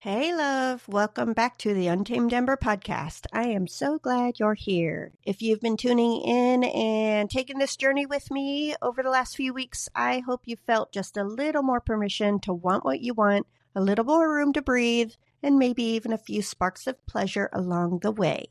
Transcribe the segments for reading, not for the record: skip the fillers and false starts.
Hey, love. Welcome back to the Untamed Ember Podcast. I am so glad you're here. If you've been tuning in and taking this journey with me over the last few weeks, I hope you felt just a little more permission to want what you want, a little more room to breathe, and maybe even a few sparks of pleasure along the way.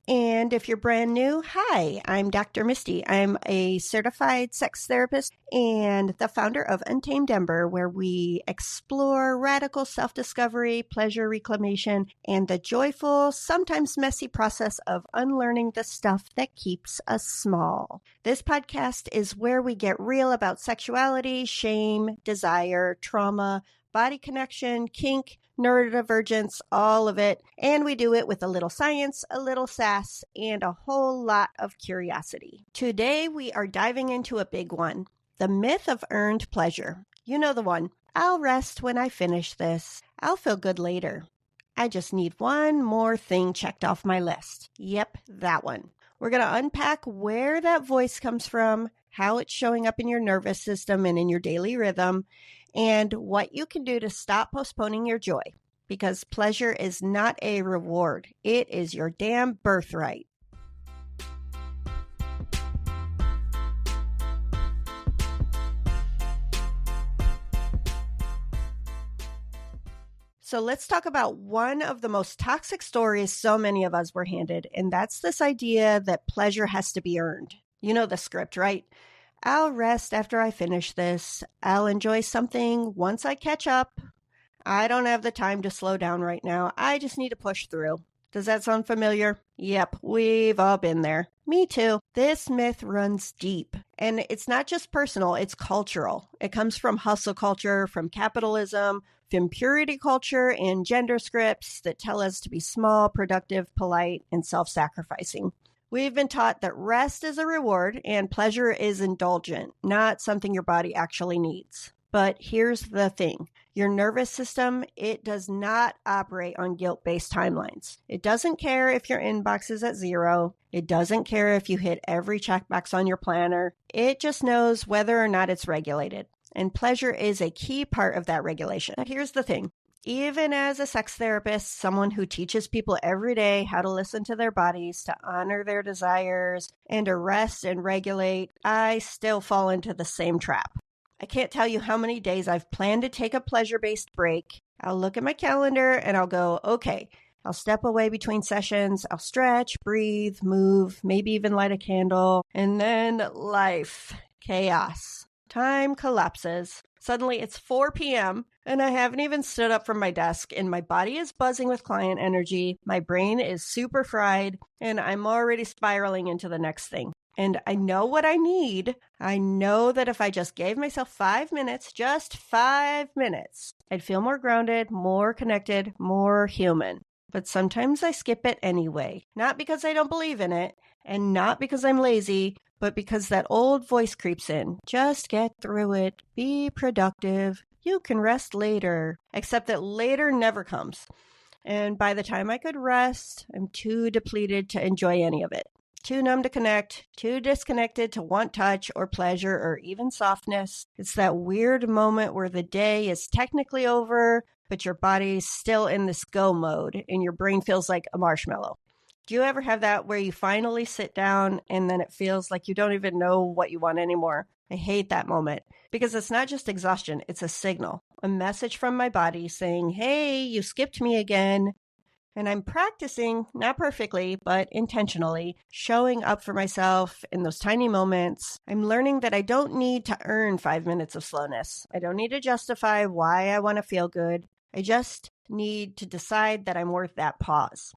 And if you're brand new, hi, I'm Dr. Misty. I'm a certified sex therapist and the founder of Untamed Ember, where we explore radical self-discovery, pleasure reclamation, and the joyful, sometimes messy process of unlearning the stuff that keeps us small. This podcast is where we get real about sexuality, shame, desire, trauma, body connection, kink, neurodivergence, all of it. And we do it with a little science, a little sass, and a whole lot of curiosity. Today, we are diving into a big one, the myth of earned pleasure. You know the one. I'll rest when I finish this. I'll feel good later. I just need one more thing checked off my list. Yep, that one. We're going to unpack where that voice comes from, how it's showing up in your nervous system and in your daily rhythm, and what you can do to stop postponing your joy, because pleasure is not a reward. It is your damn birthright. So let's talk about one of the most toxic stories so many of us were handed, and that's this idea that pleasure has to be earned. You know the script, right? I'll rest after I finish this. I'll enjoy something once I catch up. I don't have the time to slow down right now. I just need to push through. Does that sound familiar? Yep, we've all been there. Me too. This myth runs deep. And it's not just personal, it's cultural. It comes from hustle culture, from capitalism, from purity culture, and gender scripts that tell us to be small, productive, polite, and self-sacrificing. We've been taught that rest is a reward and pleasure is indulgent, not something your body actually needs. But here's the thing. Your nervous system, it does not operate on guilt-based timelines. It doesn't care if your inbox is at 0. It doesn't care if you hit every checkbox on your planner. It just knows whether or not it's regulated. And pleasure is a key part of that regulation. Now, here's the thing. Even as a sex therapist, someone who teaches people every day how to listen to their bodies, to honor their desires, and to rest and regulate, I still fall into the same trap. I can't tell you how many days I've planned to take a pleasure-based break. I'll look at my calendar and I'll go, okay, I'll step away between sessions, I'll stretch, breathe, move, maybe even light a candle, and then life, chaos. Time collapses. Suddenly it's 4 p.m. and I haven't even stood up from my desk and my body is buzzing with client energy. My brain is super fried and I'm already spiraling into the next thing. And I know what I need. I know that if I just gave myself 5 minutes, just 5 minutes, I'd feel more grounded, more connected, more human. But sometimes I skip it anyway. Not because I don't believe in it and not because I'm lazy, but because that old voice creeps in. Just get through it. Be productive. You can rest later. Except that later never comes. And by the time I could rest, I'm too depleted to enjoy any of it. Too numb to connect, too disconnected to want touch or pleasure or even softness. It's that weird moment where the day is technically over, but your body's still in this go mode and your brain feels like a marshmallow. Do you ever have that where you finally sit down and then it feels like you don't even know what you want anymore? I hate that moment because it's not just exhaustion, it's a signal, a message from my body saying, hey, you skipped me again. And I'm practicing, not perfectly, but intentionally, showing up for myself in those tiny moments. I'm learning that I don't need to earn 5 minutes of slowness. I don't need to justify why I want to feel good. I just need to decide that I'm worth that pause.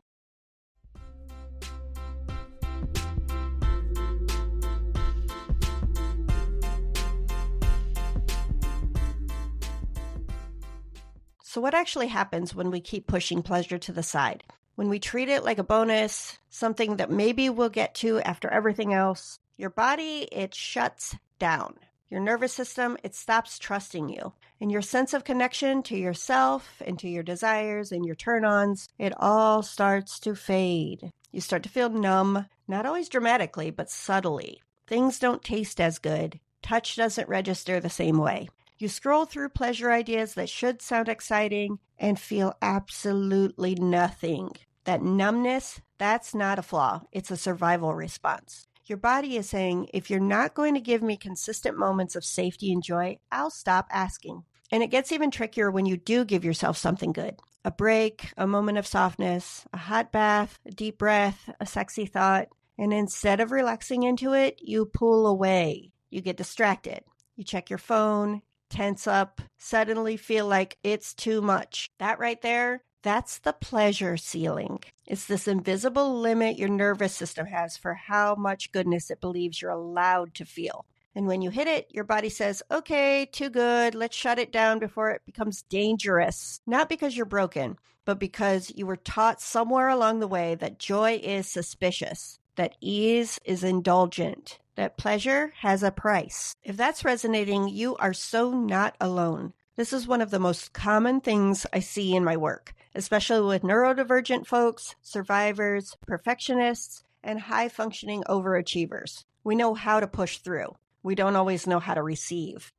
So what actually happens when we keep pushing pleasure to the side? When we treat it like a bonus, something that maybe we'll get to after everything else, your body, it shuts down. Your nervous system, it stops trusting you. And your sense of connection to yourself and to your desires and your turn-ons, it all starts to fade. You start to feel numb, not always dramatically, but subtly. Things don't taste as good. Touch doesn't register the same way. You scroll through pleasure ideas that should sound exciting and feel absolutely nothing. That numbness, that's not a flaw. It's a survival response. Your body is saying, if you're not going to give me consistent moments of safety and joy, I'll stop asking. And it gets even trickier when you do give yourself something good. A break, a moment of softness, a hot bath, a deep breath, a sexy thought. And instead of relaxing into it, you pull away. You get distracted. You check your phone, tense up, suddenly feel like it's too much. That right there, that's the pleasure ceiling. It's this invisible limit your nervous system has for how much goodness it believes you're allowed to feel. And when you hit it, your body says, okay, too good, let's shut it down before it becomes dangerous. Not because you're broken, but because you were taught somewhere along the way that joy is suspicious, that ease is indulgent, that pleasure has a price. If that's resonating, you are so not alone. This is one of the most common things I see in my work, especially with neurodivergent folks, survivors, perfectionists, and high-functioning overachievers. We know how to push through. We don't always know how to receive.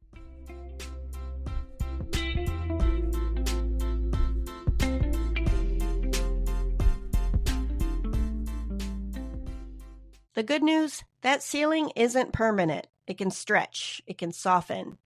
The good news, that ceiling isn't permanent. It can stretch, it can soften.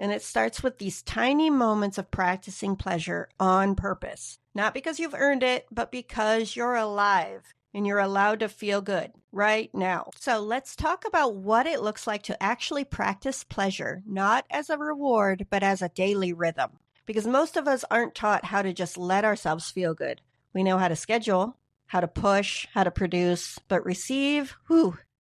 And it starts with these tiny moments of practicing pleasure on purpose. Not because you've earned it, but because you're alive and you're allowed to feel good right now. So let's talk about what it looks like to actually practice pleasure, not as a reward, but as a daily rhythm. Because most of us aren't taught how to just let ourselves feel good. We know how to schedule, how to push, how to produce, but receive,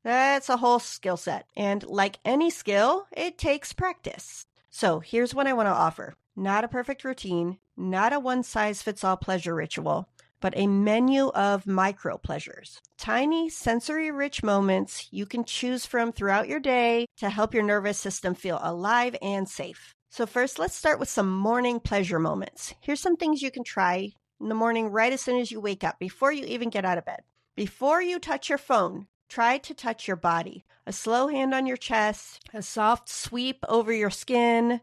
that's a whole skill set. And like any skill, it takes practice. So here's what I want to offer. Not a perfect routine, not a one-size-fits-all pleasure ritual, but a menu of micro pleasures. Tiny sensory-rich moments you can choose from throughout your day to help your nervous system feel alive and safe. So first, let's start with some morning pleasure moments. Here's some things you can try in the morning right as soon as you wake up, before you even get out of bed. Before you touch your phone, try to touch your body. A slow hand on your chest, a soft sweep over your skin.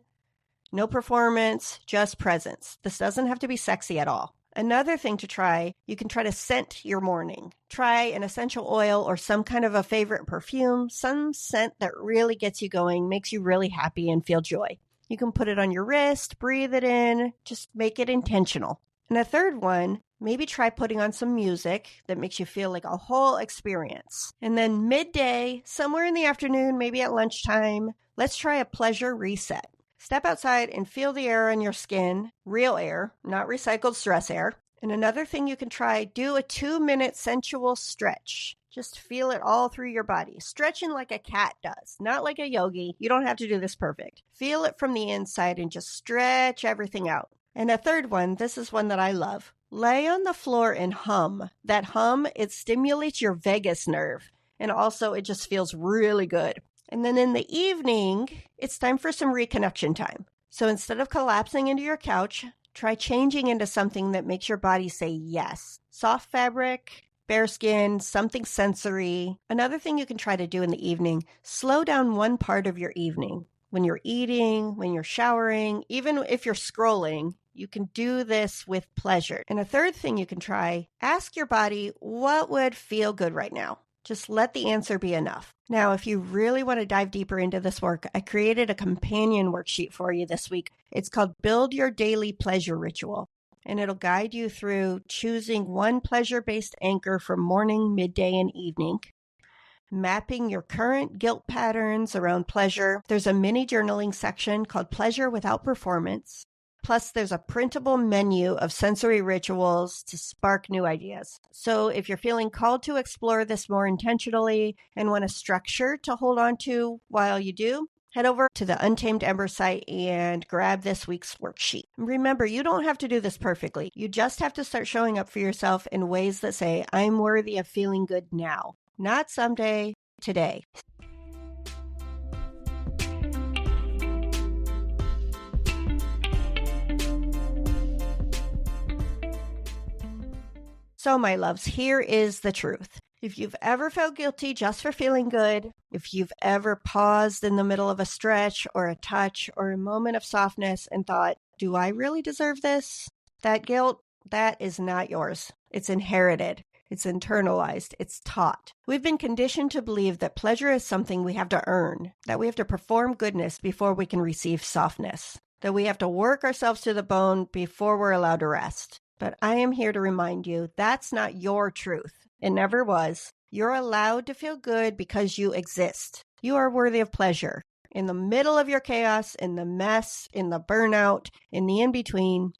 No performance, just presence. This doesn't have to be sexy at all. Another thing to try, you can try to scent your morning. Try an essential oil or some kind of a favorite perfume, some scent that really gets you going, makes you really happy and feel joy. You can put it on your wrist, breathe it in, just make it intentional. And a third one, maybe try putting on some music that makes you feel like a whole experience. And then midday, somewhere in the afternoon, maybe at lunchtime, let's try a pleasure reset. Step outside and feel the air on your skin, real air, not recycled stress air. And another thing you can try, do a 2-minute sensual stretch. Just feel it all through your body. Stretching like a cat does, not like a yogi. You don't have to do this perfect. Feel it from the inside and just stretch everything out. And a third one, this is one that I love. Lay on the floor and hum. That hum, it stimulates your vagus nerve. And also, it just feels really good. And then in the evening, it's time for some reconnection time. So instead of collapsing into your couch, try changing into something that makes your body say yes. Soft fabric, bare skin, something sensory. Another thing you can try to do in the evening, slow down one part of your evening. When you're eating, when you're showering, even if you're scrolling, you can do this with pleasure. And a third thing you can try, ask your body, what would feel good right now? Just let the answer be enough. Now, if you really want to dive deeper into this work, I created a companion worksheet for you this week. It's called Build Your Daily Pleasure Ritual, and it'll guide you through choosing one pleasure-based anchor for morning, midday, and evening, mapping your current guilt patterns around pleasure. There's a mini journaling section called Pleasure Without Performance. Plus, there's a printable menu of sensory rituals to spark new ideas. So if you're feeling called to explore this more intentionally and want a structure to hold on to while you do, head over to the Untamed Ember site and grab this week's worksheet. Remember, you don't have to do this perfectly. You just have to start showing up for yourself in ways that say, I'm worthy of feeling good now, not someday, today. So, my loves, here is the truth. If you've ever felt guilty just for feeling good, if you've ever paused in the middle of a stretch or a touch or a moment of softness and thought, do I really deserve this? That guilt, that is not yours. It's inherited. It's internalized. It's taught. We've been conditioned to believe that pleasure is something we have to earn, that we have to perform goodness before we can receive softness, that we have to work ourselves to the bone before we're allowed to rest. But I am here to remind you that's not your truth. It never was. You're allowed to feel good because you exist. You are worthy of pleasure. In the middle of your chaos, in the mess, in the burnout, in the in-between,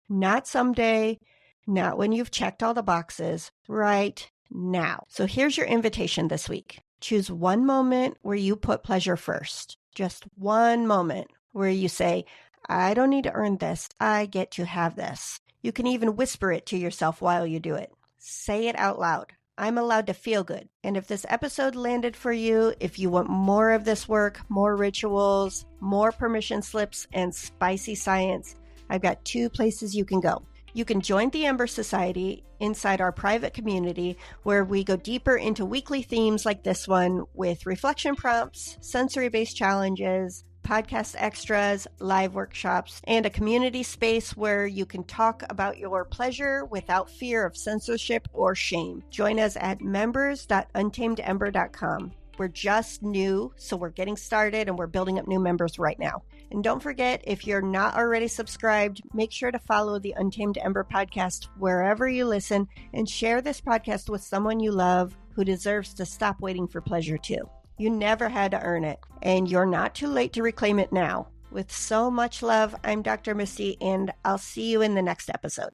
not someday, not when you've checked all the boxes, right now. So here's your invitation this week. Choose one moment where you put pleasure first. Just one moment where you say, I don't need to earn this. I get to have this. You can even whisper it to yourself while you do it. Say it out loud. I'm allowed to feel good. And if this episode landed for you, if you want more of this work, more rituals, more permission slips, and spicy science, I've got 2 places you can go. You can join the Ember Society inside our private community where we go deeper into weekly themes like this one with reflection prompts, sensory-based challenges, podcast extras, live workshops, and a community space where you can talk about your pleasure without fear of censorship or shame. Join us at members.untamedember.com. We're just new, so we're getting started and we're building up new members right now. And don't forget, if you're not already subscribed, make sure to follow the Untamed Ember Podcast wherever you listen and share this podcast with someone you love who deserves to stop waiting for pleasure too. You never had to earn it, and you're not too late to reclaim it now. With so much love, I'm Dr. Misty, and I'll see you in the next episode.